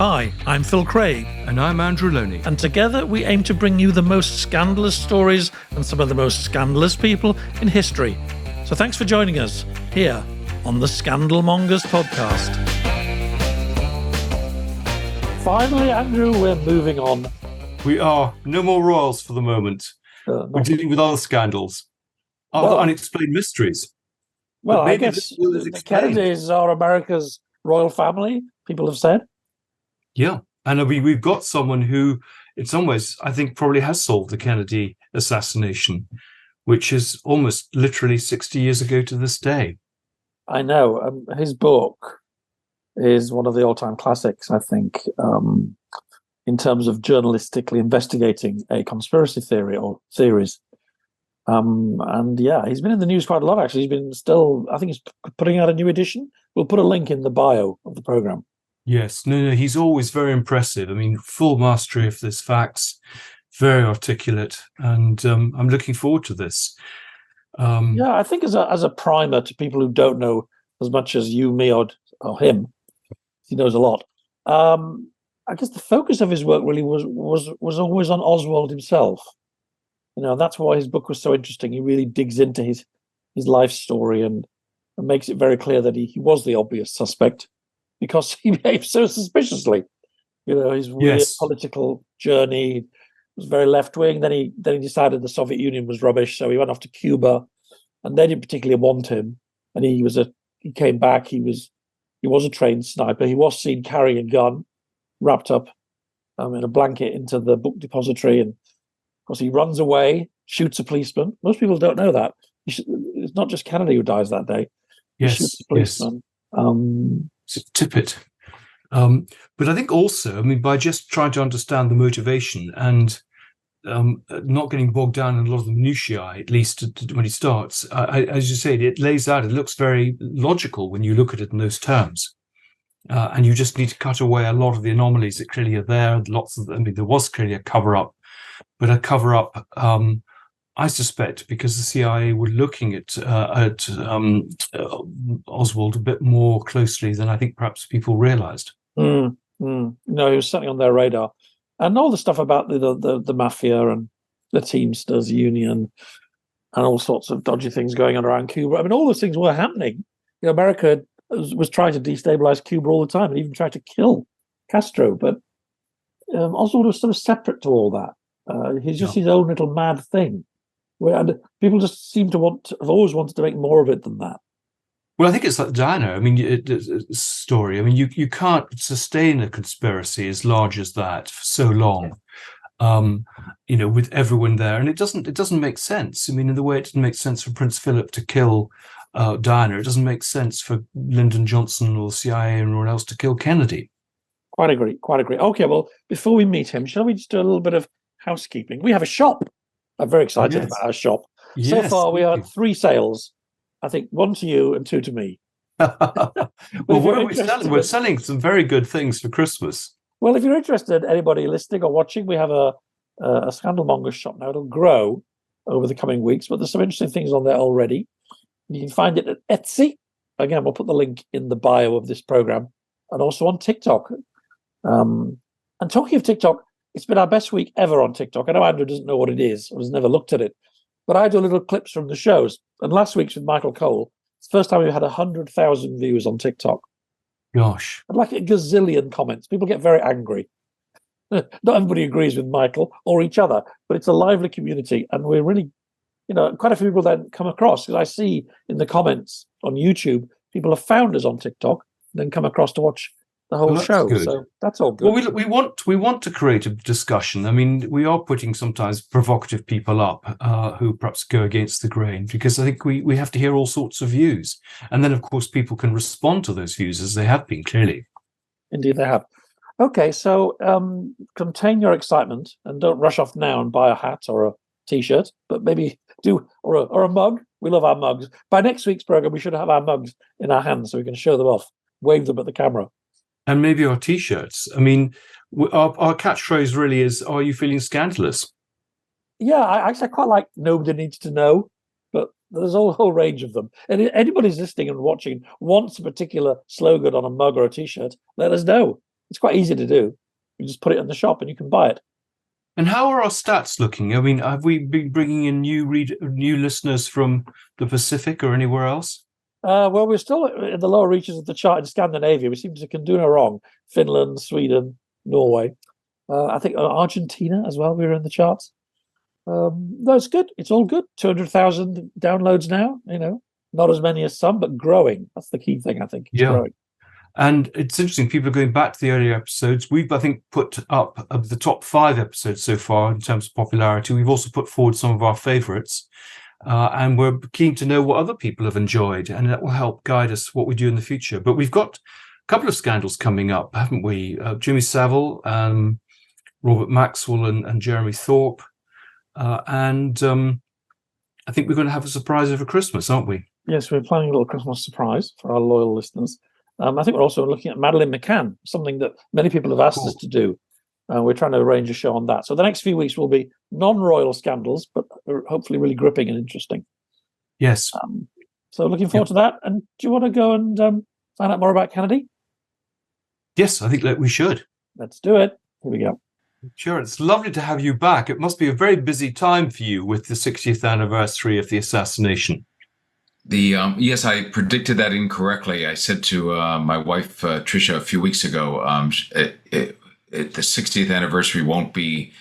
Hi, I'm Phil Craig. And I'm Andrew Lownie. And together we aim to bring you the most scandalous stories and some of the most scandalous people in history. So thanks for joining us here on the Scandal Mongers podcast. Finally, Andrew, we're moving on. We are. No more royals for the moment. We're dealing with other scandals. Other unexplained mysteries. Well, I guess the Kennedys are America's royal family, people have said. Yeah. And we've got someone who, in some ways, I think probably has solved the Kennedy assassination, which is almost literally 60 years ago to this day. I know. His book is one of the all-time classics, I think, in terms of journalistically investigating a conspiracy theory or theories. And yeah, he's been in the news quite a lot, actually. I think he's putting out a new edition. We'll put a link in the bio of the program. Yes, no, he's always very impressive. I mean, full mastery of his facts, very articulate, and I'm looking forward to this. Yeah, I think as a primer to people who don't know as much as you, me, or him, he knows a lot. I guess the focus of his work really was always on Oswald himself. You know, that's why his book was so interesting. He really digs into his life story and makes it very clear that he was the obvious suspect because he behaved so suspiciously. You know, his weird political journey was very left-wing. Then he decided the Soviet Union was rubbish, so he went off to Cuba, and they didn't particularly want him. And he came back. He was a trained sniper. He was seen carrying a gun, wrapped up in a blanket into the book depository, and of course he runs away, shoots a policeman. Most people don't know that. It's not just Kennedy who dies that day. He shoots a policeman. Tippett. But I think also, I mean, by just trying to understand the motivation and not getting bogged down in a lot of the minutiae, at least when he starts, as you say, it lays out, it looks very logical when you look at it in those terms. And you just need to cut away a lot of the anomalies that clearly are there. There was clearly a cover-up, but a cover-up, I suspect, because the CIA were looking at Oswald a bit more closely than I think perhaps people realized. No, he was certainly on their radar. And all the stuff about the mafia and the Teamsters Union and all sorts of dodgy things going on around Cuba. I mean, all those things were happening. You know, America was trying to destabilize Cuba all the time and even tried to kill Castro. But Oswald was sort of separate to all that. He's just his own little mad thing. And people just seem to have always wanted to make more of it than that. Well, I think it's like Diana. I mean, story. I mean, you can't sustain a conspiracy as large as that for so long. You know, with everyone there, and it doesn't make sense. I mean, in the way it didn't make sense for Prince Philip to kill Diana, it doesn't make sense for Lyndon Johnson or the CIA and everyone else to kill Kennedy. Quite agree. Okay, well, before we meet him, shall we just do a little bit of housekeeping? We have a shop. I'm very excited about our shop. So far, we had 3 sales. I think 1 to you and 2 to me. Well, what are we selling? We're selling some very good things for Christmas. Well, if you're interested, anybody listening or watching, we have a Scandal Mongers shop now. It'll grow over the coming weeks, but there's some interesting things on there already. You can find it at Etsy. Again, we'll put the link in the bio of this program, and also on TikTok. And talking of TikTok, it's been our best week ever on TikTok. I know Andrew doesn't know what it is or has never looked at it, but I do little clips from the shows. And last week's with Michael Cole, it's the first time we've had 100,000 views on TikTok. Gosh. And like a gazillion comments. People get very angry. Not everybody agrees with Michael or each other, but it's a lively community. And we're really, quite a few people then come across, because I see in the comments on YouTube, people have found us on TikTok and then come across to watch the whole show. Good. So that's all good. Well, we want to create a discussion. I mean, we are putting sometimes provocative people up who perhaps go against the grain, because I think we have to hear all sorts of views. And then, of course, people can respond to those views as they have been, clearly. Indeed, they have. Okay, so contain your excitement and don't rush off now and buy a hat or a T-shirt, but maybe do, or a mug. We love our mugs. By next week's program, we should have our mugs in our hands so we can show them off, wave them at the camera. And maybe our T-shirts. I mean, our catchphrase really is, are you feeling scandalous? Yeah, I quite like nobody needs to know, but there's a whole range of them. And if anybody's listening and watching wants a particular slogan on a mug or a T-shirt, let us know. It's quite easy to do. You just put it in the shop and you can buy it. And how are our stats looking? I mean, have we been bringing in new listeners from the Pacific or anywhere else? Well, we're still in the lower reaches of the chart in Scandinavia. We seem to can do no wrong. Finland, Sweden, Norway. I think Argentina as well. We're in the charts. No, it's good. It's all good. 200,000 downloads now. Not as many as some, but growing. That's the key thing, I think. It's growing. And it's interesting. People are going back to the earlier episodes. We've, I think, put up the top 5 episodes so far in terms of popularity. We've also put forward some of our favorites. And we're keen to know what other people have enjoyed, and that will help guide us what we do in the future. But we've got a couple of scandals coming up, haven't we? Jimmy Savile, Robert Maxwell, and Jeremy Thorpe. And I think we're going to have a surprise over Christmas, aren't we? Yes, we're planning a little Christmas surprise for our loyal listeners. I think we're also looking at Madeleine McCann, something that many people have asked us to do. We're trying to arrange a show on that. So the next few weeks will be non-royal scandals, but hopefully really gripping and interesting. Yes. So looking forward to that. And do you want to go and find out more about Kennedy? Yes, I think that we should. Let's do it. Here we go. Sure. It's lovely to have you back. It must be a very busy time for you with the 60th anniversary of the assassination. Yes, I predicted that incorrectly. I said to my wife, Tricia, a few weeks ago, the 60th anniversary won't be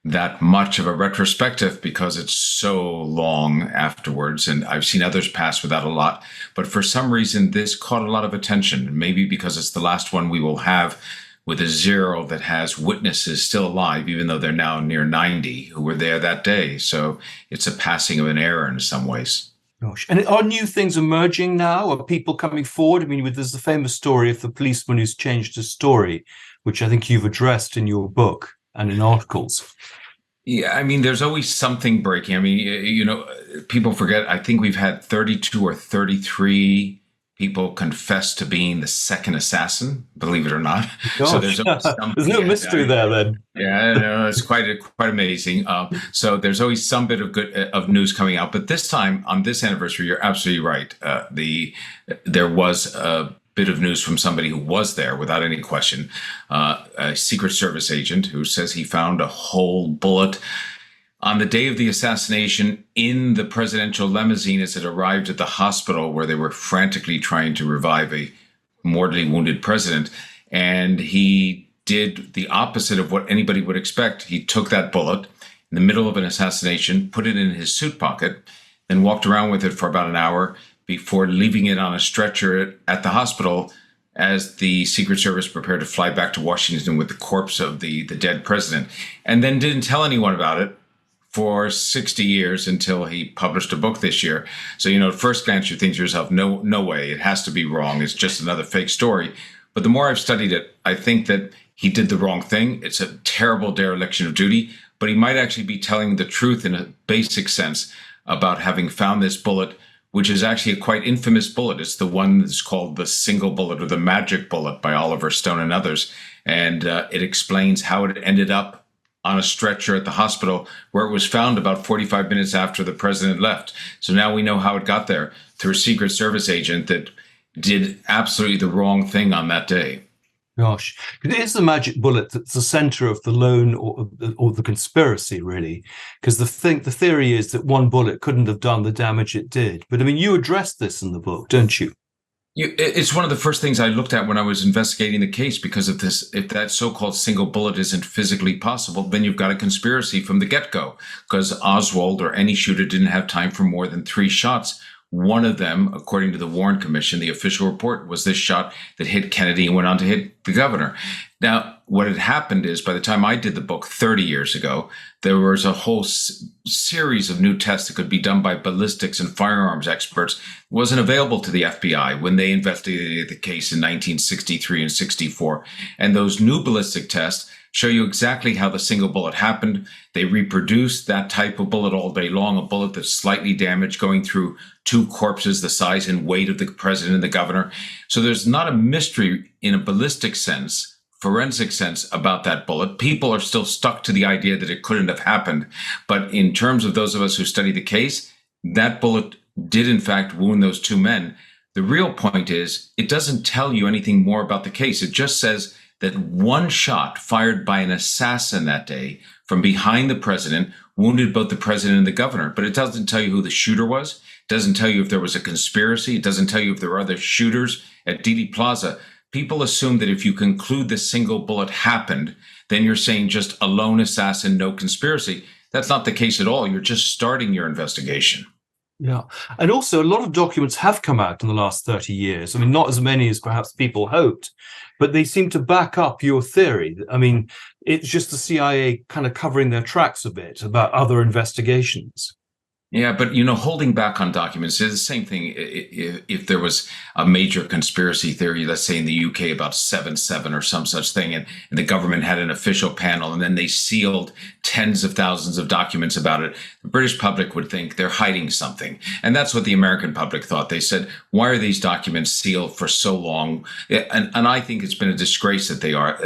that much of a retrospective because it's so long afterwards. And I've seen others pass without a lot. But for some reason, this caught a lot of attention, maybe because it's the last one we will have with a zero that has witnesses still alive, even though they're now near 90 who were there that day. So it's a passing of an era in some ways. Gosh. And are new things emerging now? Are people coming forward? I mean, there's the famous story of the policeman who's changed his story, which I think you've addressed in your book and in articles. Yeah, I mean, there's always something breaking. I mean, people forget, I think we've had 32 or 33 people confess to being the second assassin, believe it or not. Gosh. So there's always there's no mystery there then. Yeah, no, it's quite amazing. So there's always some bit of news coming out. But this time, on this anniversary, you're absolutely right. There was a bit of news from somebody who was there without any question, a Secret Service agent who says he found a whole bullet on the day of the assassination in the presidential limousine as it arrived at the hospital where they were frantically trying to revive a mortally wounded president. And he did the opposite of what anybody would expect. He took that bullet in the middle of an assassination, put it in his suit pocket, then walked around with it for about an hour before leaving it on a stretcher at the hospital as the Secret Service prepared to fly back to Washington with the corpse of the dead president, and then didn't tell anyone about it for 60 years until he published a book this year. So, at first glance, you think to yourself, no way, it has to be wrong. It's just another fake story. But the more I've studied it, I think that he did the wrong thing. It's a terrible dereliction of duty, but he might actually be telling the truth in a basic sense about having found this bullet, which is actually a quite infamous bullet. It's the one that's called the single bullet or the magic bullet by Oliver Stone and others. And it explains how it ended up on a stretcher at the hospital where it was found about 45 minutes after the president left. So now we know how it got there through a Secret Service agent that did absolutely the wrong thing on that day. Gosh, it is the magic bullet that's the center of the loan or the conspiracy, really, because the theory is that one bullet couldn't have done the damage it did. But I mean, you addressed this in the book, don't you? It's one of the first things I looked at when I was investigating the case, because if that so-called single bullet isn't physically possible, then you've got a conspiracy from the get-go, because Oswald or any shooter didn't have time for more than 3 shots. One of them, according to the Warren Commission, the official report, was this shot that hit Kennedy and went on to hit the governor. Now, what had happened is by the time I did the book 30 years ago, there was a whole series of new tests that could be done by ballistics and firearms experts. It wasn't available to the FBI when they investigated the case in 1963 and 64. And those new ballistic tests show you exactly how the single bullet happened. They reproduce that type of bullet all day long, a bullet that's slightly damaged going through 2 corpses the size and weight of the president and the governor. So there's not a mystery in a ballistic sense, forensic sense about that bullet. People are still stuck to the idea that it couldn't have happened. But in terms of those of us who study the case, that bullet did in fact wound those 2 men. The real point is it doesn't tell you anything more about the case. It just says that one shot fired by an assassin that day from behind the president wounded both the president and the governor. But it doesn't tell you who the shooter was. It doesn't tell you if there was a conspiracy. It doesn't tell you if there were other shooters at Dealey Plaza. People assume that if you conclude the single bullet happened, then you're saying just a lone assassin, no conspiracy. That's not the case at all. You're just starting your investigation. Yeah. And also, a lot of documents have come out in the last 30 years. I mean, not as many as perhaps people hoped, but they seem to back up your theory. I mean, it's just the CIA kind of covering their tracks a bit about other investigations. Yeah, but, holding back on documents is the same thing. If there was a major conspiracy theory, let's say in the UK about 7/7 or some such thing, and the government had an official panel, and then they sealed tens of thousands of documents about it, the British public would think they're hiding something. And that's what the American public thought. They said, why are these documents sealed for so long? And I think it's been a disgrace that they are.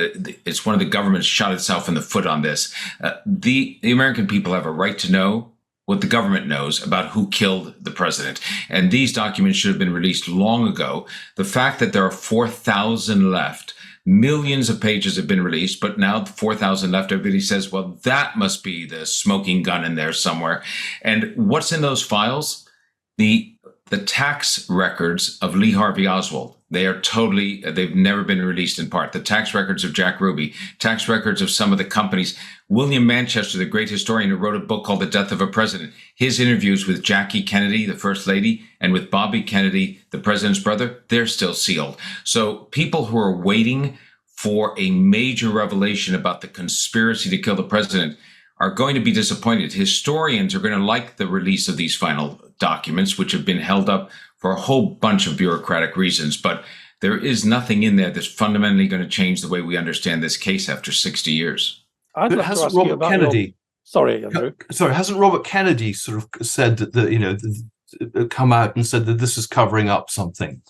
It's one of the governments shot itself in the foot on this. The American people have a right to know what the government knows about who killed the president. And these documents should have been released long ago. The fact that there are 4,000 left, millions of pages have been released, but now 4,000 left, everybody says, well, that must be the smoking gun in there somewhere. And what's in those files? The tax records of Lee Harvey Oswald. They've never been released in part. The tax records of Jack Ruby, tax records of some of the companies. William Manchester, the great historian who wrote a book called The Death of a President, his interviews with Jackie Kennedy, the first lady, and with Bobby Kennedy, the president's brother, they're still sealed. So people who are waiting for a major revelation about the conspiracy to kill the president are going to be disappointed. Historians are going to like the release of these final documents, which have been held up for a whole bunch of bureaucratic reasons. But there is nothing in there that's fundamentally going to change the way we understand this case after 60 years. But hasn't Robert Kennedy? Sorry, Andrew. Sorry, hasn't Robert Kennedy sort of said that come out and said that this is covering up something?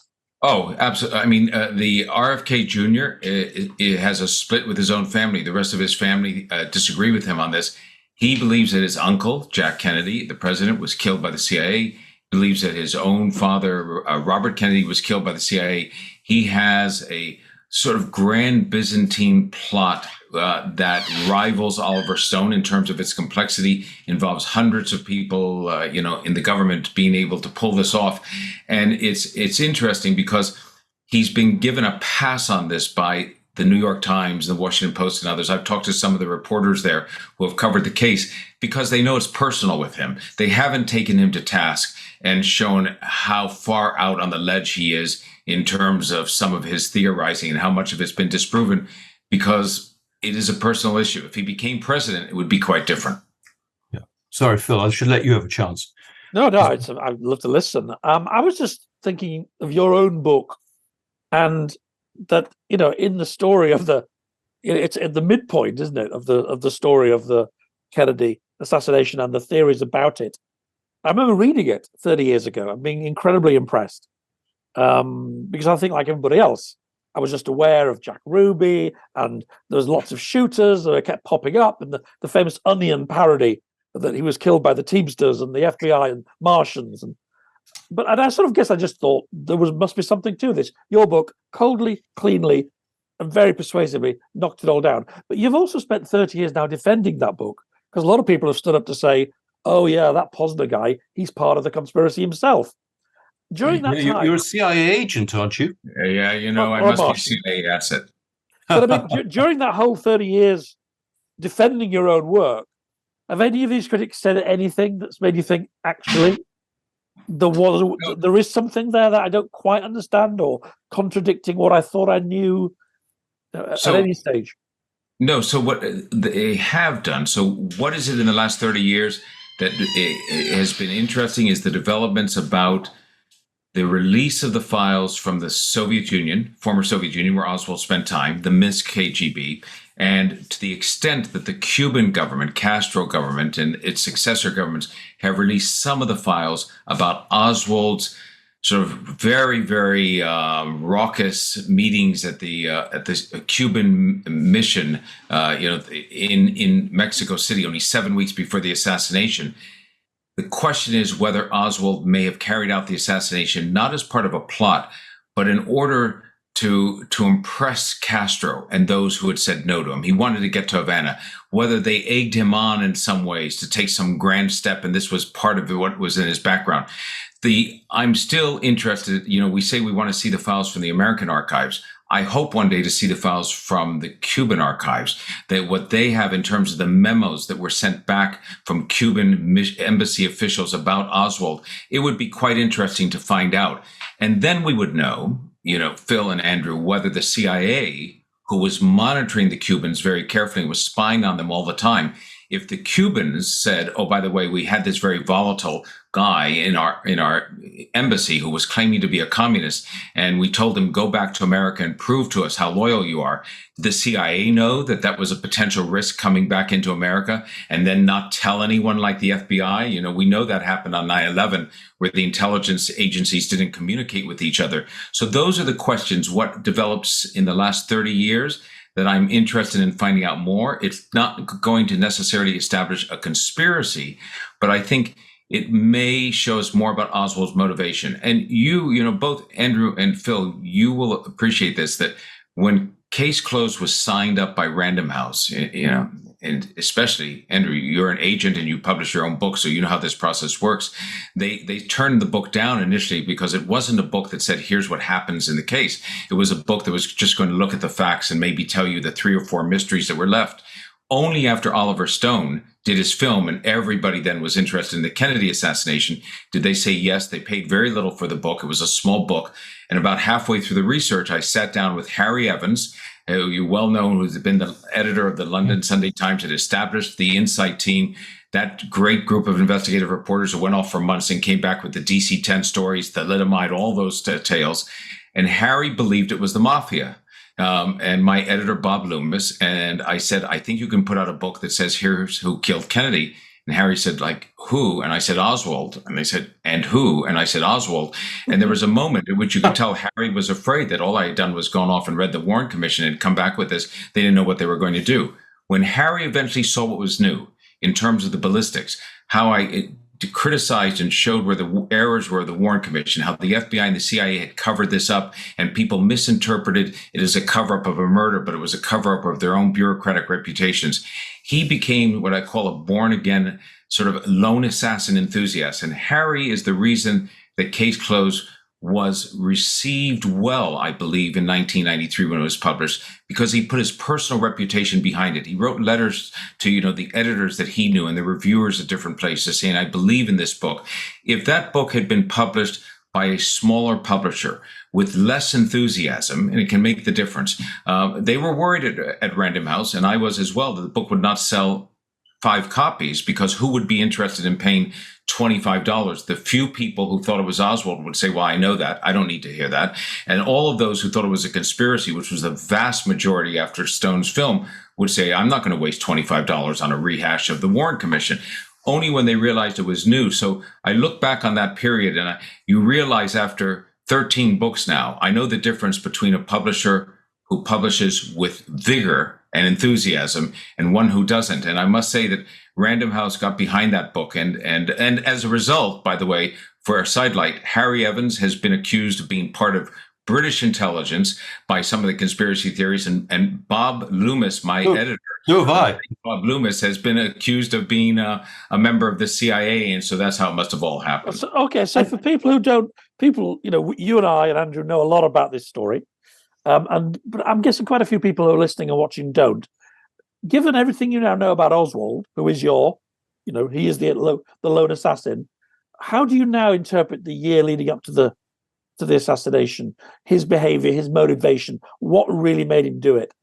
Oh, absolutely. I mean, the RFK Jr. It has a split with his own family. The rest of his family disagree with him on this. He believes that his uncle, Jack Kennedy, the president, was killed by the CIA. He believes that his own father, Robert Kennedy, was killed by the CIA. He has a sort of grand Byzantine plot that rivals Oliver Stone in terms of its complexity, involves hundreds of people, in the government being able to pull this off. And it's interesting because he's been given a pass on this by the New York Times, the Washington Post, and others. I've talked to some of the reporters there who have covered the case because they know it's personal with him. They haven't taken him to task and shown how far out on the ledge he is in terms of some of his theorizing and how much of it's been disproven, because it is a personal issue. If he became president, it would be quite different. Yeah. Sorry, Phil, I should let you have a chance. No, I'd love to listen. I was just thinking of your own book, and that, in the story of it's at the midpoint, isn't it, of the story of the Kennedy assassination and the theories about it. I remember reading it 30 years ago and being incredibly impressed, because I think, like everybody else, I was just aware of Jack Ruby, and there was lots of shooters that kept popping up, and the famous Onion parody that he was killed by the Teamsters and the FBI and Martians. But I sort of guess I just thought must be something to this. Your book, coldly, cleanly, and very persuasively knocked it all down. But you've also spent 30 years now defending that book, because a lot of people have stood up to say, oh, yeah, that Posner guy, he's part of the conspiracy himself. During that time... You're a CIA agent, aren't you? Yeah, I must be CIA asset. But I mean, during that whole 30 years defending your own work, have any of these critics said anything that's made you think, actually, there is something there that I don't quite understand, or contradicting what I thought I knew at any stage? No, so what they have done, so what is it in the last 30 years that has been interesting is the developments about the release of the files from the Soviet Union, former Soviet Union, where Oswald spent time, the Minsk KGB, and to the extent that the Cuban government, Castro government, and its successor governments have released some of the files about Oswald's sort of very, very raucous meetings at the Cuban mission, in Mexico City, only 7 weeks before the assassination. The question is whether Oswald may have carried out the assassination not as part of a plot, but in order to impress Castro and those who had said no to him. He wanted to get to Havana. Whether they egged him on in some ways to take some grand step, and this was part of what was in his background. I'm still interested. We say we want to see the files from the American archives. I hope one day to see the files from the Cuban archives, that what they have in terms of the memos that were sent back from Cuban embassy officials about Oswald. It would be quite interesting to find out. And then we would know, Phil and Andrew, whether the CIA, who was monitoring the Cubans very carefully, was spying on them all the time, if the Cubans said, oh, by the way, we had this very volatile guy in our embassy who was claiming to be a communist, and we told him, go back to America and prove to us how loyal you are. Did the CIA know that was a potential risk coming back into America and then not tell anyone like the FBI? We know that happened on 9/11, where the intelligence agencies didn't communicate with each other. So those are the questions, what develops in the last 30 years that I'm interested in finding out more. It's not going to necessarily establish a conspiracy, but I think it may show us more about Oswald's motivation. And both Andrew and Phil, you will appreciate this, that when Case Closed was signed up by Random House, and especially, Andrew, you're an agent and you publish your own book, so you know how this process works. They turned the book down initially because it wasn't a book that said, here's what happens in the case. It was a book that was just going to look at the facts and maybe tell you the 3 or 4 mysteries that were left. Only after Oliver Stone did his film and everybody then was interested in the Kennedy assassination did they say yes. They paid very little for the book. It was a small book. And about halfway through the research, I sat down with Harry Evans, who you well know, who's been the editor of the London Sunday Times, had established the Insight team, that great group of investigative reporters who went off for months and came back with the DC-10 stories, the thalidomide, all those tales. And Harry believed it was the mafia. And my editor, Bob Loomis, and I said, I think you can put out a book that says, here's who killed Kennedy. And Harry said, like, who? And I said, Oswald. And they said, and who? And I said, Oswald. And there was a moment in which you could tell Harry was afraid that all I had done was gone off and read the Warren Commission and come back with this. They didn't know what they were going to do. When Harry eventually saw what was new in terms of the ballistics, how I criticized and showed where the errors were of the Warren Commission, how the FBI and the CIA had covered this up and people misinterpreted it as a cover-up of a murder, but it was a cover-up of their own bureaucratic reputations. He became what I call a born-again sort of lone assassin enthusiast. And Harry is the reason that Case Closed was received well, I believe, in 1993 when it was published, because he put his personal reputation behind it. He wrote letters to, the editors that he knew and the reviewers at different places saying, I believe in this book. If that book had been published by a smaller publisher with less enthusiasm, and it can make the difference, they were worried at Random House, and I was as well, that the book would not sell 5 copies, because who would be interested in paying $25? The few people who thought it was Oswald would say, well, I know that. I don't need to hear that. And all of those who thought it was a conspiracy, which was the vast majority after Stone's film, would say, I'm not going to waste $25 on a rehash of the Warren Commission. Only when they realized it was new. So I look back on that period and you realize after 13 books now, I know the difference between a publisher who publishes with vigor and enthusiasm and one who doesn't. And I must say that Random House got behind that book. And as a result, by the way, for a sidelight, Harry Evans has been accused of being part of British intelligence by some of the conspiracy theories. And Bob Loomis, my editor, so have I. Bob Loomis has been accused of being a member of the CIA. And so that's how it must have all happened. So for people who don't, you and I and Andrew know a lot about this story. But I'm guessing quite a few people who are listening and watching don't. Given everything you now know about Oswald, who is he is the lone assassin, how do you now interpret the year leading up to the assassination, his behavior, his motivation, what really made him do it?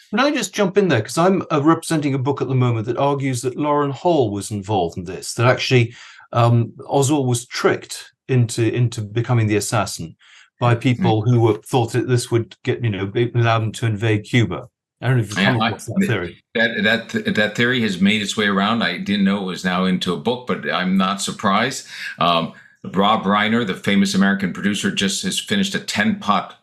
Can I just jump in there? Because I'm representing a book at the moment that argues that Lauren Hall was involved in this, that actually Oswald was tricked into becoming the assassin by people who thought that this would allow them to invade Cuba. I don't know if you've come across that theory. That theory has made its way around. I didn't know it was now into a book, but I'm not surprised. Rob Reiner, the famous American producer, just has finished a 10-part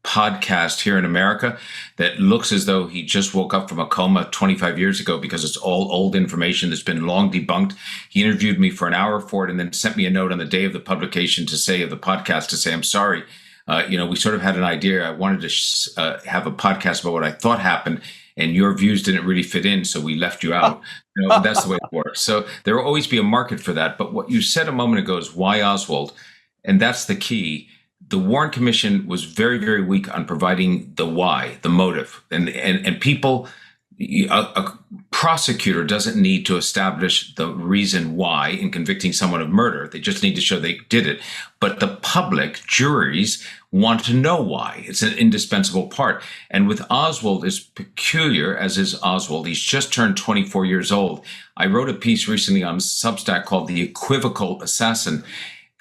podcast here in America that looks as though he just woke up from a coma 25 years ago, because it's all old information that's been long debunked. He interviewed me for an hour for it and then sent me a note on the day of the publication of the podcast to say, I'm sorry, We sort of had an idea. I wanted to have a podcast about what I thought happened, and your views didn't really fit in, so we left you out. That's the way it works. So there will always be a market for that. But what you said a moment ago is why Oswald, and that's the key. The Warren Commission was very, very weak on providing the why, the motive, and people. A prosecutor doesn't need to establish the reason why in convicting someone of murder. They just need to show they did it. But the public, juries, want to know why. It's an indispensable part. And with Oswald, is peculiar, as is Oswald. He's just turned 24 years old. I wrote a piece recently on Substack called The Equivocal Assassin.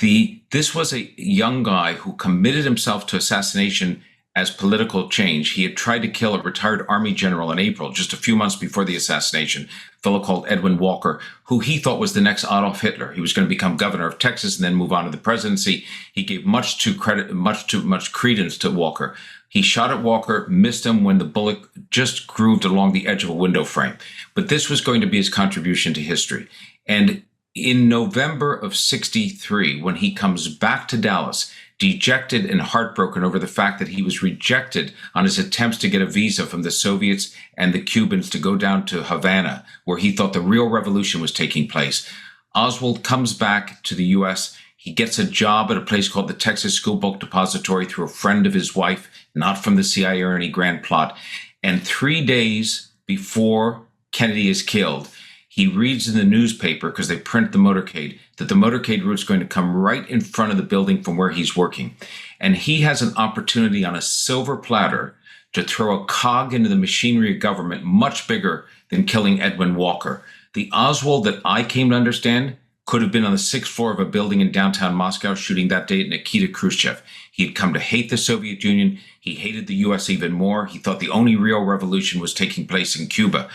This was a young guy who committed himself to assassination as political change. He had tried to kill a retired army general in April, just a few months before the assassination, a fellow called Edwin Walker, who he thought was the next Adolf Hitler. He was going to become governor of Texas and then move on to the presidency. He gave much too much credence to Walker. He shot at Walker, missed him when the bullet just grooved along the edge of a window frame. But this was going to be his contribution to history. And in November of '63, when he comes back to Dallas, dejected and heartbroken over the fact that he was rejected on his attempts to get a visa from the Soviets and the Cubans to go down to Havana, where he thought the real revolution was taking place, Oswald comes back to the U.S. He gets a job at a place called the Texas School Book Depository through a friend of his wife, not from the CIA or any grand plot. And 3 days before Kennedy is killed, he reads in the newspaper, because they print the motorcade, that the motorcade route is going to come right in front of the building from where he's working. And he has an opportunity on a silver platter to throw a cog into the machinery of government much bigger than killing Edwin Walker. The Oswald that I came to understand could have been on the 6th floor of a building in downtown Moscow shooting that day at Nikita Khrushchev. He had come to hate the Soviet Union. He hated the U.S. even more. He thought the only real revolution was taking place in Cuba.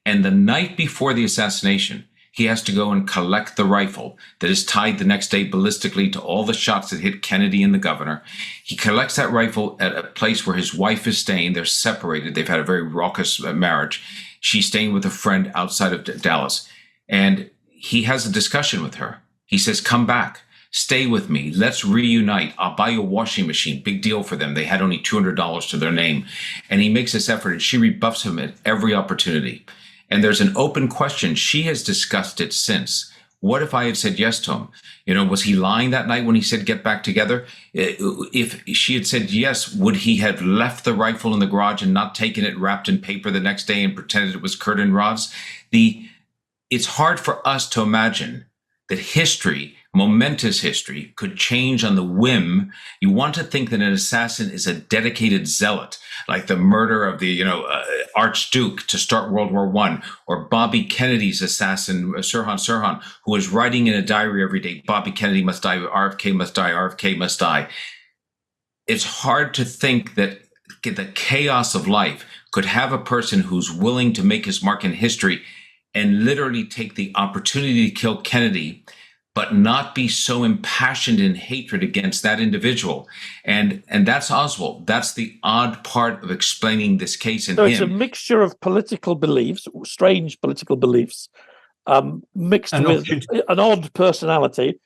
And the night before the assassination, he has to go and collect the rifle that is tied the next day ballistically to all the shots that hit Kennedy and the governor. He collects that rifle at a place where his wife is staying. They're separated. They've had a very raucous marriage. She's staying with a friend outside of Dallas. And he has a discussion with her. He says, come back. Stay with me. Let's reunite. I'll buy you a washing machine. Big deal for them. They had only $200 to their name. And he makes this effort, and she rebuffs him at every opportunity. And there's an open question. She has discussed it since. What if I had said yes to him? Was he lying that night when he said, get back together? If she had said yes, would he have left the rifle in the garage and not taken it wrapped in paper the next day and pretended it was curtain rods? It's hard for us to imagine that history, momentous history, could change on the whim. You want to think that an assassin is a dedicated zealot, like the murder of the Archduke to start World War I, or Bobby Kennedy's assassin, Sirhan Sirhan, who was writing in a diary every day, Bobby Kennedy must die, RFK must die, RFK must die. It's hard to think that the chaos of life could have a person who's willing to make his mark in history and literally take the opportunity to kill Kennedy, but not be so impassioned in hatred against that individual. And that's Oswald. That's the odd part of explaining this case in him. It's a mixture of political beliefs, strange political beliefs, mixed with an odd personality,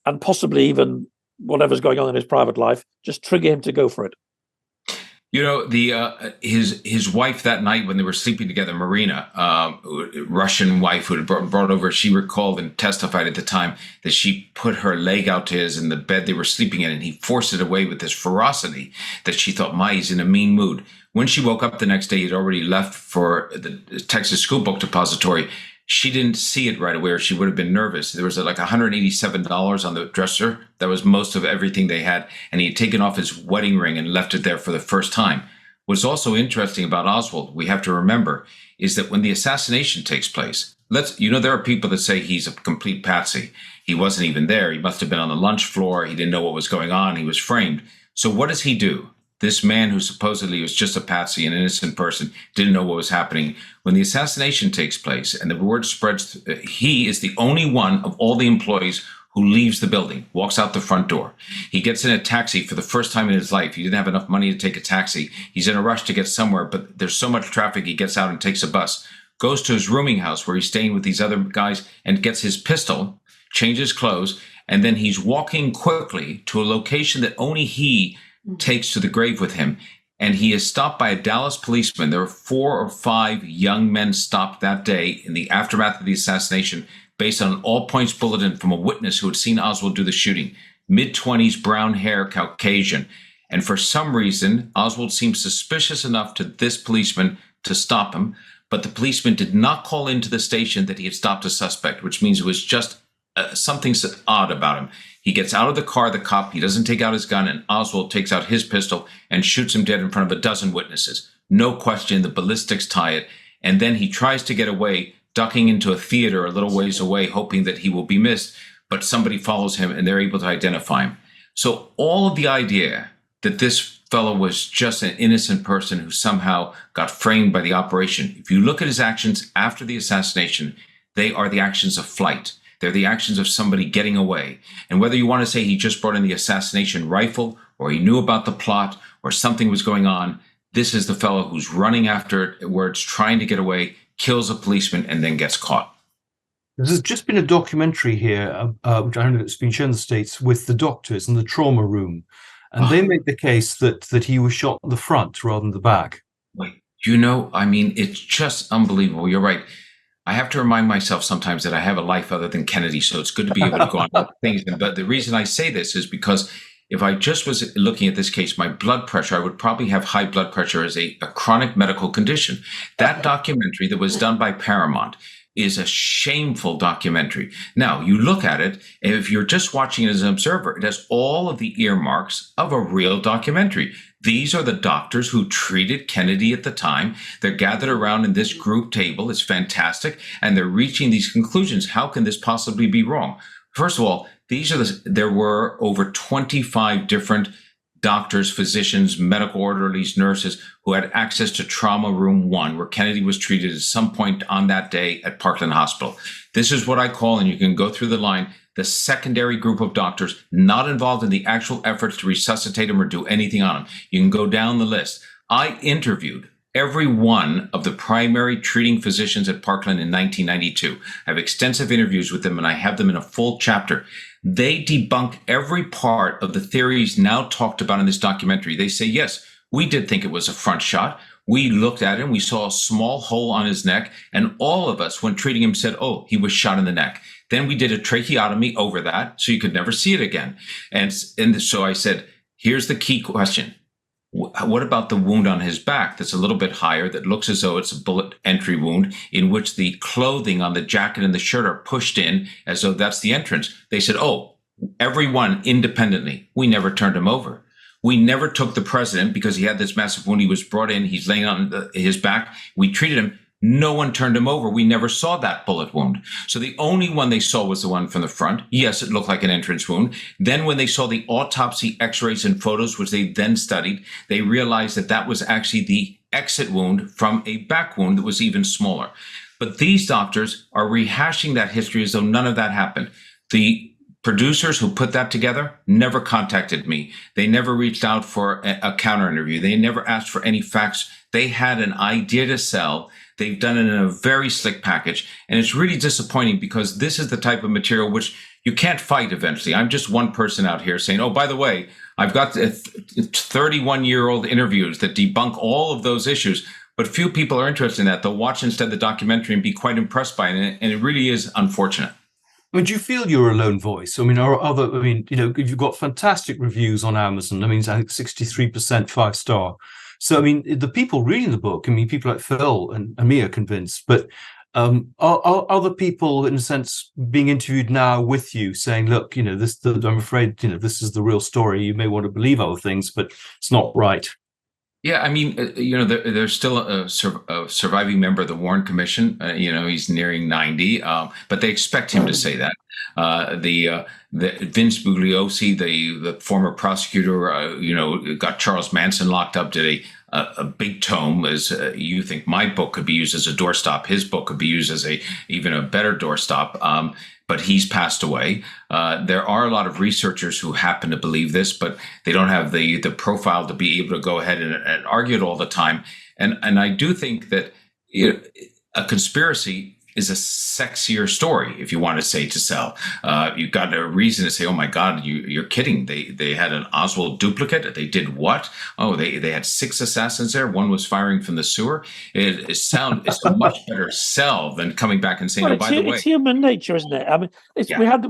and possibly even whatever's going on in his private life, just trigger him to go for it. His wife that night when they were sleeping together, Marina, Russian wife who had brought over, she recalled and testified at the time that she put her leg out to his in the bed they were sleeping in, and he forced it away with this ferocity that she thought, he's in a mean mood. When she woke up the next day, he'd already left for the Texas School Book Depository. She didn't see it right away, or she would have been nervous. There was like $187 on the dresser. That was most of everything they had. And he had taken off his wedding ring and left it there for the first time. What's also interesting about Oswald, we have to remember, is that when the assassination takes place, there are people that say he's a complete patsy. He wasn't even there. He must have been on the lunch floor. He didn't know what was going on. He was framed. So what does he do? This man who supposedly was just a patsy, an innocent person, didn't know what was happening. When the assassination takes place and the word spreads, he is the only one of all the employees who leaves the building, walks out the front door. He gets in a taxi for the first time in his life. He didn't have enough money to take a taxi. He's in a rush to get somewhere, but there's so much traffic, he gets out and takes a bus, goes to his rooming house where he's staying with these other guys and gets his pistol, changes clothes, and then he's walking quickly to a location that only he takes to the grave with him. And he is stopped by a Dallas policeman. There were 4 or 5 young men stopped that day in the aftermath of the assassination based on an all-points bulletin from a witness who had seen Oswald do the shooting. Mid-20s, brown hair, Caucasian. And for some reason, Oswald seemed suspicious enough to this policeman to stop him. But the policeman did not call into the station that he had stopped a suspect, which means it was just something odd about him. He gets out of the car, the cop, he doesn't take out his gun, and Oswald takes out his pistol and shoots him dead in front of a dozen witnesses. No question, the ballistics tie it. And then he tries to get away, ducking into a theater a little ways away, hoping that he will be missed. But somebody follows him and they're able to identify him. So all of the idea that this fellow was just an innocent person who somehow got framed by the operation, if you look at his actions after the assassination, they are the actions of flight. They're the actions of somebody getting away. And whether you want to say he just brought in the assassination rifle, or he knew about the plot, or something was going on, this is the fellow who's running after it, where it's trying to get away, kills a policeman, and then gets caught. There's just been a documentary here, which I don't know if it's been shown in the States, with the doctors in the trauma room. And they make the case that he was shot in the front rather than the back. It's just unbelievable. You're right. I have to remind myself sometimes that I have a life other than Kennedy, so it's good to be able to go on with things. But the reason I say this is because if I just was looking at this case, my blood pressure, I would probably have high blood pressure as a chronic medical condition. That documentary that was done by Paramount is a shameful documentary. Now, you look at it, and if you're just watching it as an observer, it has all of the earmarks of a real documentary. These are the doctors who treated Kennedy at the time. They're gathered around in this group table. It's fantastic. And they're reaching these conclusions. How can this possibly be wrong? First of all, there were over 25 different doctors, physicians, medical orderlies, nurses who had access to trauma room 1, where Kennedy was treated at some point on that day at Parkland Hospital. This is what I call, and you can go through the line, the secondary group of doctors not involved in the actual efforts to resuscitate him or do anything on him. You can go down the list. I interviewed every one of the primary treating physicians at Parkland in 1992. I have extensive interviews with them, and I have them in a full chapter. They debunk every part of the theories now talked about in this documentary. They say, yes, we did think it was a front shot. We looked at him, we saw a small hole on his neck, and all of us, when treating him, said, oh, he was shot in the neck. Then we did a tracheotomy over that, so you could never see it again. And so I said, here's the key question. What about the wound on his back that's a little bit higher, that looks as though it's a bullet entry wound, in which the clothing on the jacket and the shirt are pushed in as though that's the entrance? They said, oh, everyone independently. We never turned him over. We never took the president because he had this massive wound. He was brought in. He's laying on his back. We treated him. No one turned him over. We never saw that bullet wound. So the only one they saw was the one from the front. Yes, it looked like an entrance wound. Then when they saw the autopsy x-rays and photos, which they then studied, they realized that that was actually the exit wound from a back wound that was even smaller. But these doctors are rehashing that history as though none of that happened. The producers who put that together never contacted me. They never reached out for a counter interview. They never asked for any facts. They had an idea to sell. They've done it in a very slick package. And it's really disappointing because this is the type of material which you can't fight eventually. I'm just one person out here saying, oh, by the way, I've got 31-year-old interviews that debunk all of those issues. But few people are interested in that. They'll watch instead the documentary and be quite impressed by it. And it really is unfortunate. I mean, do you feel you're a lone voice? I mean, you've got fantastic reviews on Amazon. I mean, I think 63% 5-star. So, I mean, the people reading the book, I mean, people like Phil and me are convinced, but are other people, in a sense, being interviewed now with you saying, look, I'm afraid, this is the real story. You may want to believe other things, but it's not right. Yeah, I mean, there's still a surviving member of the Warren Commission. He's nearing 90, but they expect him to say that. The Vince Bugliosi, the former prosecutor, got Charles Manson locked up, did a big tome. As you think my book could be used as a doorstop, his book could be used as even a better doorstop. But he's passed away. There are a lot of researchers who happen to believe this, but they don't have the profile to be able to go ahead and argue it all the time. And I do think that a conspiracy is a sexier story, if you want to say, to sell. You've got a reason to say, oh my God, you're kidding. They had an Oswald duplicate. They did what? Oh, they had 6 assassins there. One was firing from the sewer. It's a much better sell than coming back and saying, well, oh, by the way. It's human nature, isn't it? I mean,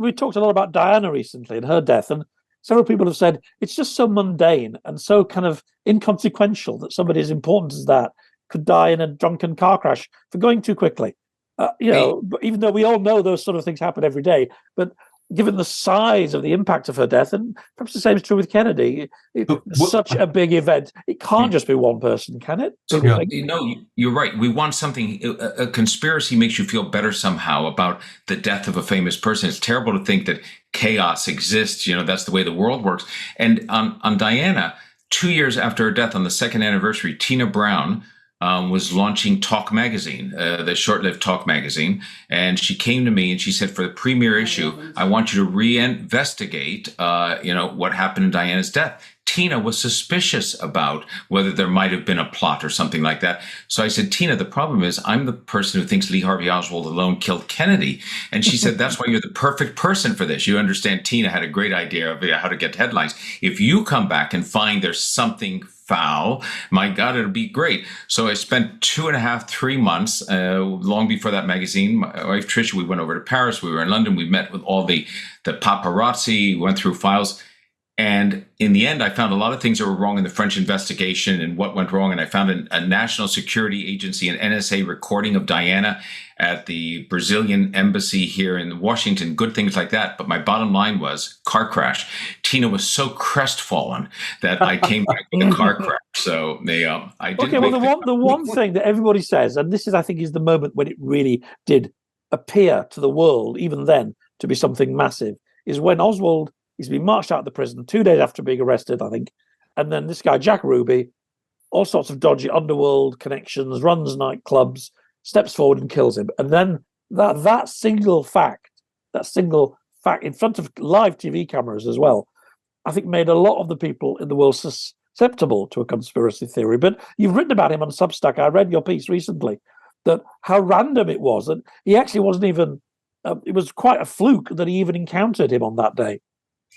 we talked a lot about Diana recently and her death, and several people have said it's just so mundane and so kind of inconsequential that somebody as important as that could die in a drunken car crash for going too quickly. But even though we all know those sort of things happen every day, but given the size of the impact of her death, and perhaps the same is true with Kennedy, it's such a big event. It can't just be one person, can it? You're right. We want something. A conspiracy makes you feel better somehow about the death of a famous person. It's terrible to think that chaos exists. That's the way the world works. And on Diana, 2 years after her death, on the 2nd anniversary, Tina Brown was launching Talk Magazine, the short-lived Talk Magazine. And she came to me and she said, for the premiere issue, I want you to reinvestigate, what happened in Diana's death. Tina was suspicious about whether there might have been a plot or something like that. So I said, Tina, the problem is I'm the person who thinks Lee Harvey Oswald alone killed Kennedy. And she said, that's why you're the perfect person for this. You understand, Tina had a great idea of how to get headlines. If you come back and find there's something foul, my God, it'll be great. So I spent 2.5, 3 months, long before that magazine. My wife, Tricia, we went over to Paris. We were in London. We met with all the paparazzi, went through files. And in the end, I found a lot of things that were wrong in the French investigation and what went wrong. And I found a national security agency, an NSA recording of Diana at the Brazilian embassy here in Washington, good things like that. But my bottom line was car crash. Tina was so crestfallen that I came back with a car crash. So I didn't. Okay, well, the one thing that everybody says, and this is, I think, is the moment when it really did appear to the world, even then, to be something massive, is when Oswald he's been marched out of the prison 2 days after being arrested, I think. And then this guy, Jack Ruby, all sorts of dodgy underworld connections, runs nightclubs, steps forward and kills him. And then that single fact in front of live TV cameras as well, I think made a lot of the people in the world susceptible to a conspiracy theory. But you've written about him on Substack. I read your piece recently, that how random it was. And he actually wasn't even, it was quite a fluke that he even encountered him on that day.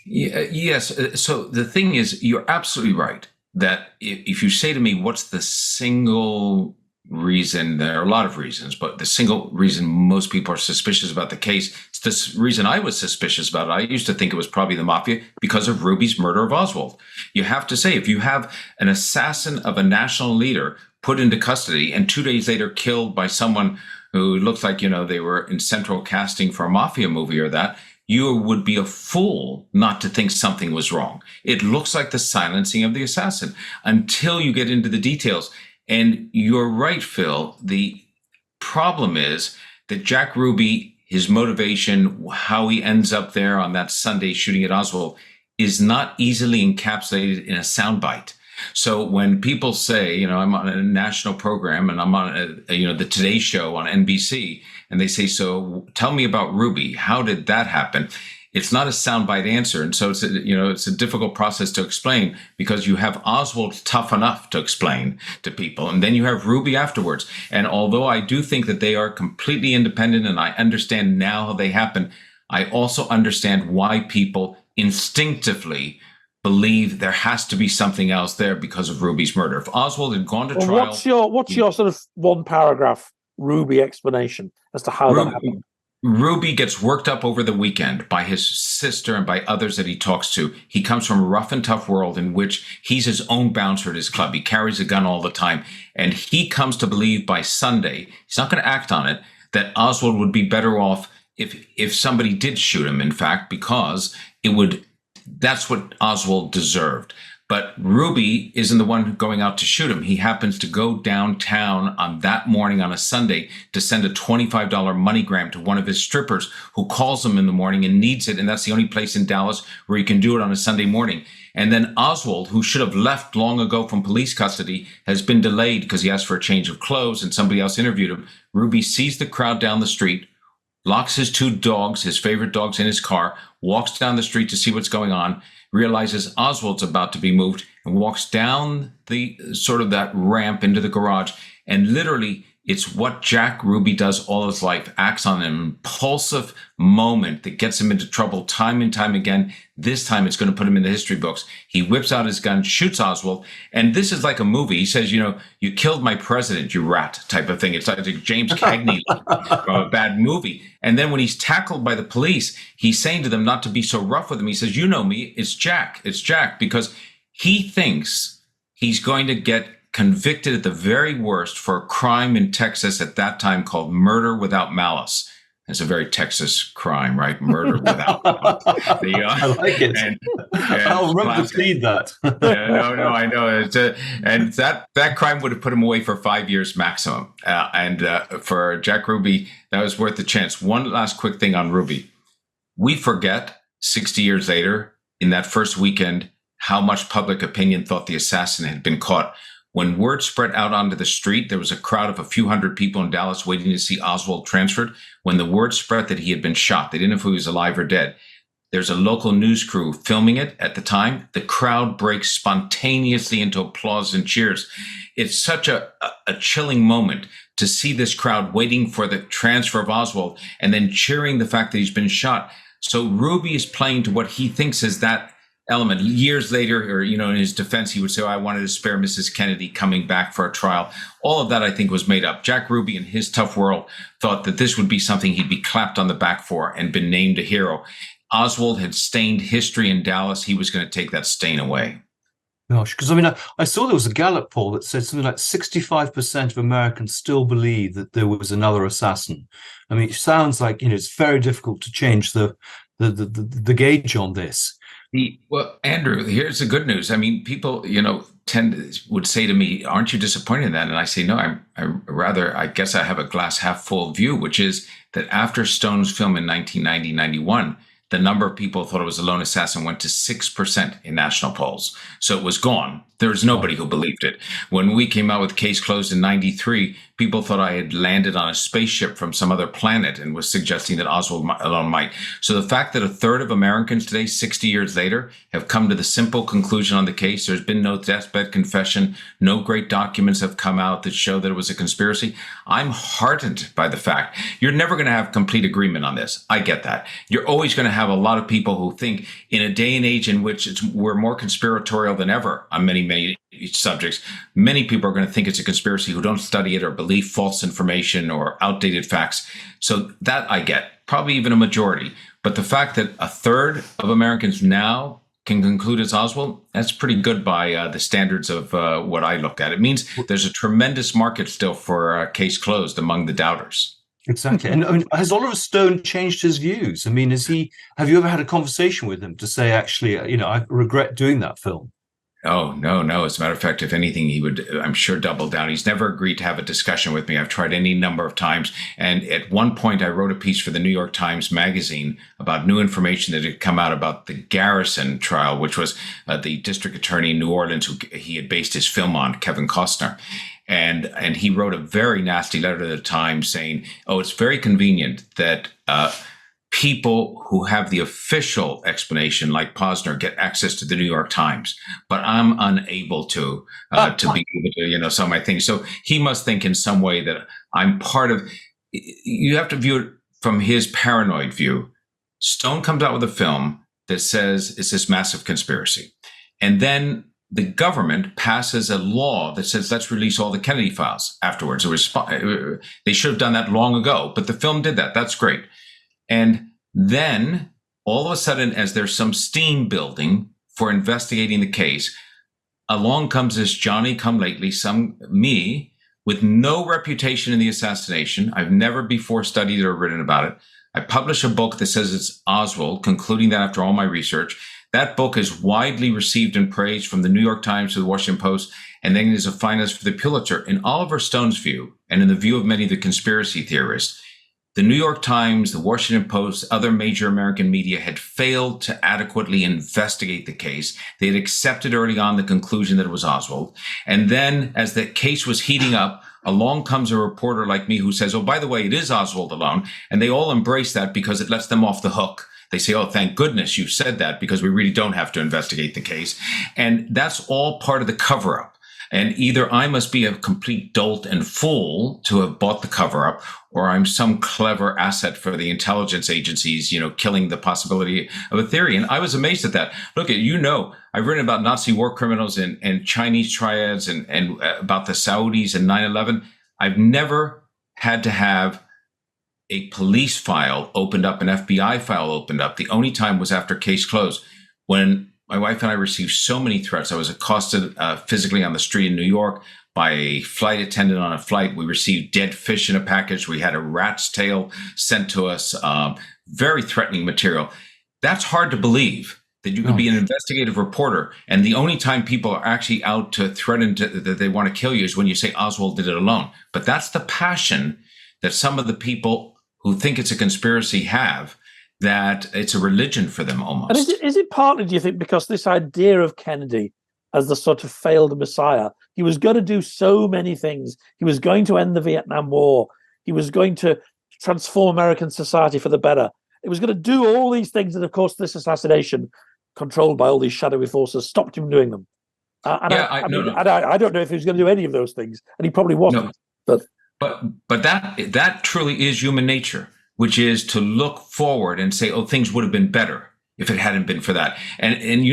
Yes. So the thing is, you're absolutely right that if you say to me, what's the single reason, there are a lot of reasons, but the single reason most people are suspicious about the case, it's this reason I was suspicious about it. I used to think it was probably the mafia because of Ruby's murder of Oswald. You have to say, if you have an assassin of a national leader put into custody and 2 days later killed by someone who looks like, they were in central casting for a mafia movie or that, you would be a fool not to think something was wrong. It looks like the silencing of the assassin until you get into the details. And you're right, Phil. The problem is that Jack Ruby, his motivation, how he ends up there on that Sunday shooting at Oswald, is not easily encapsulated in a soundbite. So when people say, I'm on a national program and I'm on the Today Show on NBC, and they say, so tell me about Ruby. How did that happen? It's not a soundbite answer. And so it's a difficult process to explain because you have Oswald tough enough to explain to people. And then you have Ruby afterwards. And although I do think that they are completely independent and I understand now how they happen, I also understand why people instinctively believe there has to be something else there because of Ruby's murder. If Oswald had gone to trial... What's your sort of one paragraph Ruby explanation as to how that happened? Ruby gets worked up over the weekend by his sister and by others that he talks to. He comes from a rough and tough world in which he's his own bouncer at his club. He carries a gun all the time. And he comes to believe by Sunday, he's not going to act on it, that Oswald would be better off if somebody did shoot him, in fact, because that's what Oswald deserved. But Ruby isn't the one going out to shoot him. He happens to go downtown on that morning on a Sunday to send a $25 MoneyGram to one of his strippers who calls him in the morning and needs it. And that's the only place in Dallas where he can do it on a Sunday morning. And then Oswald, who should have left long ago from police custody, has been delayed because he asked for a change of clothes and somebody else interviewed him. Ruby sees the crowd down the street, locks his 2 dogs, his favorite dogs, in his car, walks down the street to see what's going on, realizes Oswald's about to be moved, and walks down the sort of that ramp into the garage and literally It's what Jack Ruby does all his life, acts on an impulsive moment that gets him into trouble time and time again. This time it's going to put him in the history books. He whips out his gun, shoots Oswald. And this is like a movie. He says, you killed my president, you rat, type of thing. It's like a James Cagney from a bad movie. And then when he's tackled by the police, he's saying to them not to be so rough with him. He says, you know me, it's Jack, because he thinks he's going to get convicted at the very worst for a crime in Texas at that time called murder without malice. It's a very Texas crime, right? Murder without malice. I like it. And I'll remember to plead that. No, I know. And that crime would have put him away for 5 years maximum. And for Jack Ruby, that was worth the chance. One last quick thing on Ruby. We forget 60 years later, in that first weekend, how much public opinion thought the assassin had been caught. When word spread out onto the street, there was a crowd of a few hundred people in Dallas waiting to see Oswald transferred. When the word spread that he had been shot, they didn't know if he was alive or dead. There's a local news crew filming it at the time. The crowd breaks spontaneously into applause and cheers. It's such a chilling moment to see this crowd waiting for the transfer of Oswald and then cheering the fact that he's been shot. So Ruby is playing to what he thinks is that element. Years later, or, in his defense, he would say, I wanted to spare Mrs. Kennedy coming back for a trial. All of that, I think, was made up. Jack Ruby, in his tough world, thought that this would be something he'd be clapped on the back for and been named a hero. Oswald had stained history in Dallas. He was going to take that stain away. Gosh, because I saw there was a Gallup poll that said something like 65% of Americans still believe that there was another assassin. I mean, it sounds like, it's very difficult to change the gauge on this. Well, Andrew, here's the good news. I mean, people, would say to me, aren't you disappointed in that? And I say, no, I guess I have a glass half full view, which is that after Stone's film in 1990-91, the number of people who thought it was a lone assassin went to 6% in national polls. So it was gone. There was nobody who believed it. When we came out with Case Closed in 93, people thought I had landed on a spaceship from some other planet and was suggesting that Oswald alone might. So the fact that a third of Americans today, 60 years later, have come to the simple conclusion on the case, there's been no deathbed confession, no great documents have come out that show that it was a conspiracy. I'm heartened by the fact you're never going to have complete agreement on this. I get that. You're always going to have a lot of people who think in a day and age in which we're more conspiratorial than ever on many subjects, many people are going to think it's a conspiracy who don't study it or believe false information or outdated facts. So that I get, probably even a majority. But the fact that a third of Americans now can conclude it's Oswald, that's pretty good by the standards of what I looked at. It means there's a tremendous market still for Case Closed among the doubters. Exactly. And has Oliver Stone changed his views? I mean, have you ever had a conversation with him to say, actually, I regret doing that film? Oh, no. As a matter of fact, if anything, he would, I'm sure, double down. He's never agreed to have a discussion with me. I've tried any number of times. And at one point, I wrote a piece for the New York Times Magazine about new information that had come out about the Garrison trial, which was the district attorney in New Orleans who he had based his film on, Kevin Costner. And he wrote a very nasty letter to the Times saying, it's very convenient that people who have the official explanation, like Posner, get access to the New York Times, but I'm unable to be able to, some of my things. So he must think in some way that I'm part of. You have to view it from his paranoid view. Stone comes out with a film that says it's this massive conspiracy, and then the government passes a law that says let's release all the Kennedy files afterwards. They should have done that long ago, but the film did that. That's great. And then all of a sudden, as there's some steam building for investigating the case, along comes this Johnny come lately, me with no reputation in the assassination. I've never before studied it or written about it. I publish a book that says it's Oswald, concluding that after all my research. That book is widely received and praised from the New York Times to the Washington Post, and then is a finalist for the Pulitzer. In Oliver Stone's view, and in the view of many of the conspiracy theorists, the New York Times, the Washington Post, other major American media had failed to adequately investigate the case. They had accepted early on the conclusion that it was Oswald. And then as the case was heating up, along comes a reporter like me who says, by the way, it is Oswald alone. And they all embrace that because it lets them off the hook. They say, thank goodness you said that because we really don't have to investigate the case. And that's all part of the cover-up. And either I must be a complete dolt and fool to have bought the cover up, or I'm some clever asset for the intelligence agencies, killing the possibility of a theory. And I was amazed at that. Look, I've written about Nazi war criminals and Chinese triads and about the Saudis and 9/11. I've never had to have a police file opened up, an FBI file opened up. The only time was after case closed, when my wife and I received so many threats. I was accosted physically on the street in New York by a flight attendant on a flight. We received dead fish in a package. We had a rat's tail sent to us, very threatening material. That's hard to believe, that you could be an investigative reporter, and the only time people are actually out to threaten that they want to kill you is when you say Oswald did it alone. But that's the passion that some of the people who think it's a conspiracy have, that it's a religion for them almost. And is it partly, do you think, because this idea of Kennedy as the sort of failed messiah, he was going to do so many things. He was going to end the Vietnam War. He was going to transform American society for the better. It was going to do all these things. And of course, this assassination, controlled by all these shadowy forces, stopped him doing them. I don't know if he was going to do any of those things, and he probably wasn't. No. But that truly is human nature, which is to look forward and say, oh, things would have been better if it hadn't been for that. And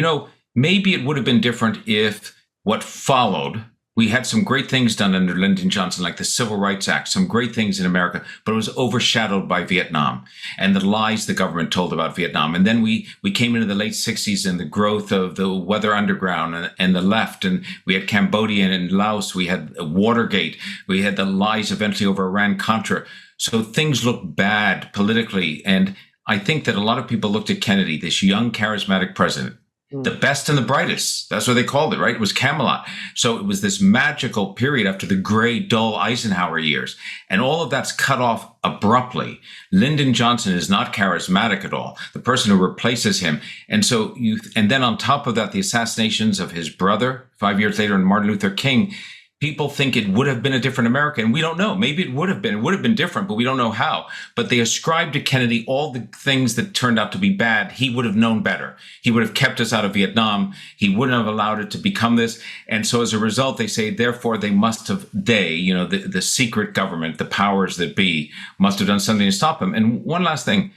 maybe it would have been different if what followed, we had some great things done under Lyndon Johnson, like the Civil Rights Act, some great things in America, but it was overshadowed by Vietnam and the lies the government told about Vietnam. And then we came into the late 60s and the growth of the Weather Underground and the left, and we had Cambodia and Laos, we had Watergate, we had the lies eventually over Iran-Contra. So things looked bad politically. And I think that a lot of people looked at Kennedy, this young, charismatic president, the best and the brightest. That's what they called it, right? It was Camelot. So it was this magical period after the gray, dull Eisenhower years. And all of that's cut off abruptly. Lyndon Johnson is not charismatic at all. The person who replaces him. And so and then on top of that, the assassinations of his brother 5 years later and Martin Luther King. People think it would have been a different America, and we don't know. Maybe it would have been different, but we don't know how. But they ascribed to Kennedy all the things that turned out to be bad. He would have known better. He would have kept us out of Vietnam. He wouldn't have allowed it to become this. And so as a result, they say, therefore, the secret government, the powers that be, must have done something to stop him. And one last thing,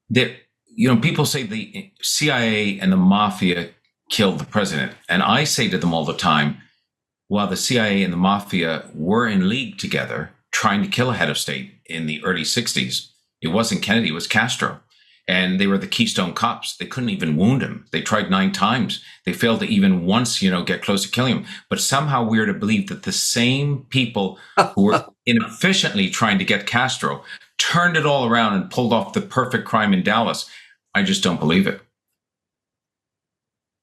that, people say the CIA and the mafia killed the president. And I say to them all the time, while the CIA and the mafia were in league together trying to kill a head of state in the early 60s, it wasn't Kennedy, it was Castro. And they were the Keystone Cops. They couldn't even wound him. They tried 9 times. They failed to even once, get close to killing him. But somehow we're to believe that the same people who were inefficiently trying to get Castro turned it all around and pulled off the perfect crime in Dallas. I just don't believe it.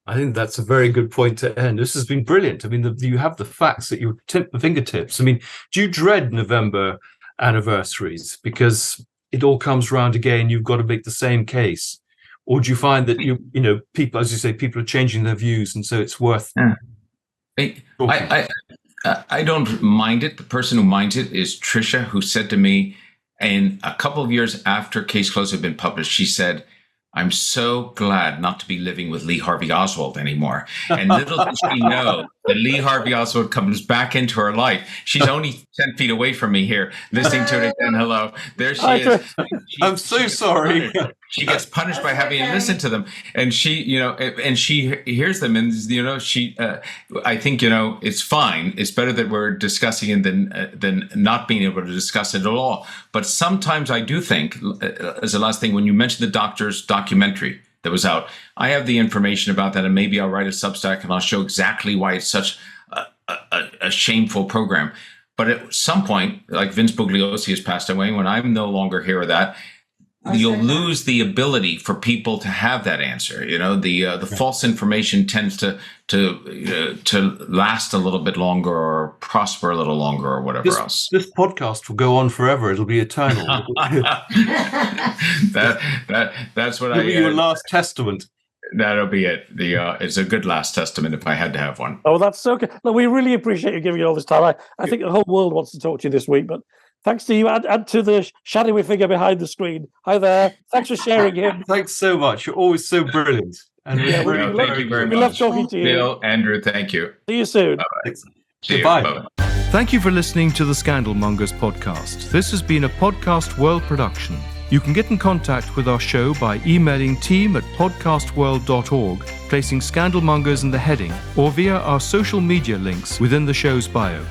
I think that's a very good point to end. This has been brilliant. I mean, you have the facts at your fingertips. I mean, do you dread November anniversaries because it all comes around again? You've got to make the same case, or do you find that people, as you say, people are changing their views, and so it's worth? I don't mind it. The person who minds it is Trisha, who said to me, and a couple of years after Case Closed had been published, she said, I'm so glad not to be living with Lee Harvey Oswald anymore. And little does she know that Lee Harvey Oswald comes back into her life. She's only 10 feet away from me here, listening to it again. Hello. There she is. I'm so sorry. She gets punished by having to listen to them. And she hears them. And, I think, it's fine. It's better that we're discussing it than not being able to discuss it at all. But sometimes I do think, as a last thing, when you mentioned the doctor's documentary that was out, I have the information about that, and maybe I'll write a Substack and I'll show exactly why it's such a shameful program. But at some point, like Vince Bugliosi has passed away, when I'm no longer here or that, you'll lose the ability for people to have that answer. The false information tends to last a little bit longer or prosper a little longer or whatever else. This podcast will go on forever. It'll be eternal. That's what It'll be your last testament. That'll be it. It's a good last testament if I had to have one. Oh, that's so good. No, we really appreciate you giving it all this time. I think the whole world wants to talk to you this week, but thanks to you and to the shadowy figure behind the screen. Hi there. Thanks for sharing him. Thanks so much. You're always so brilliant. And Yeah, thank you very much. We love talking to you. Bill, Andrew, thank you. See you soon. Bye-bye. Goodbye. Bye-bye. Thank you for listening to the Scandal Mongers podcast. This has been a Podcast World production. You can get in contact with our show by emailing team@podcastworld.org, placing Scandal Mongers in the heading, or via our social media links within the show's bio.